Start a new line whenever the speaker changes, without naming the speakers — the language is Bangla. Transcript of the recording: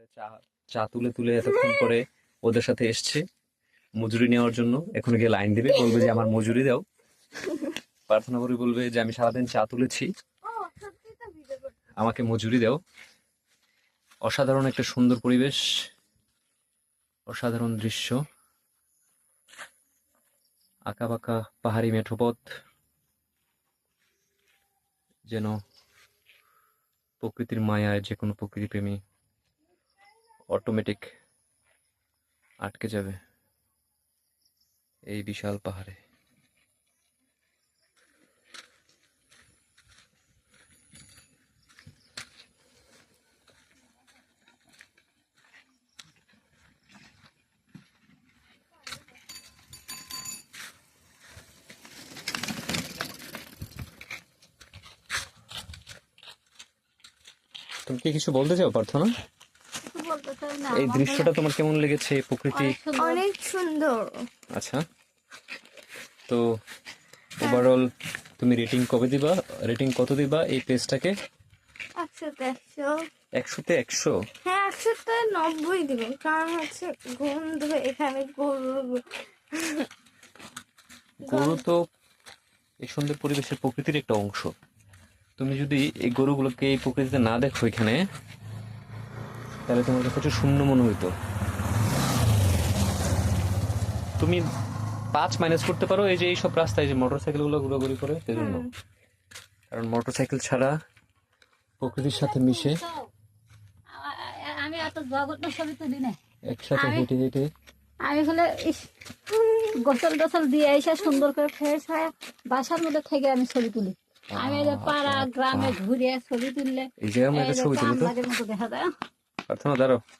পাহাড়ে চা চা তুলে তুলে এতক্ষণ পরে ওদের সাথে এসছে মজুরি নেওয়ার জন্য। এখন গিয়ে লাইন দিবে, বলবে যে আমার মজুরি দাও। প্রার্থনা করি বলবে যে আমি সারাদিন চা তুলেছি, আমাকে মজুরি দাও। অসাধারণ একটা সুন্দর পরিবেশ, অসাধারণ দৃশ্য, আঁকাবাঁকা পাহাড়ি মেঠোপথ, যেন প্রকৃতির মায়ায় যে কোনো প্রকৃতি প্রেমী অটোমেটিক আটকে যাবে এই বিশাল পাহাড়ে। তুমি কি কিছু বলতে চাও প্রার্থনা? এই দৃশ্যটা তোমার কেমন লেগেছে? প্রকৃতি
অনেক সুন্দর।
আচ্ছা, তো ওভারঅল তুমি রেটিং কবে দিবা? রেটিং কত দিবা এই পেজটাকে?
100-তে 100।
100-তে 100?
হ্যাঁ, 100-তে 90 দিব, কারণ হচ্ছে গন্ধ এখানে
গরু তো এই সুন্দর পরিবেশের প্রকৃতির একটা অংশ। তুমি যদি এই গরুগুলোকে এই প্রকৃতিতে না দেখো এখানে, তাহলে তোমার কাছে একটু শূন্য মনে হইতো। তুমি 5 মাইনাস করতে পারো এই যে এইসব রাস্তায় যে মোটর সাইকেল গুলো ঘোরাঘুরি করে সেজন্য, কারণ মোটর সাইকেল ছাড়া প্রকৃতির সাথে মিশে
আমি এত জগৎ ছবি তুলি না,
একসাথে হেঁটে হেঁটে
আমি হলে গোসল টোসল দিয়ে এসে সুন্দর করে ফ্রেশ হয়ে বাসার মধ্যে থেকে আমি ছবি তুলি। আমি এই যে পাড়া গ্রামে ঘুরে ছবি তুললে
এই জায়গার মধ্যে ছবি তুলি তো।
গ্রামের মতো দেখা যায়।
প্রার্থনা দাঁড়াও।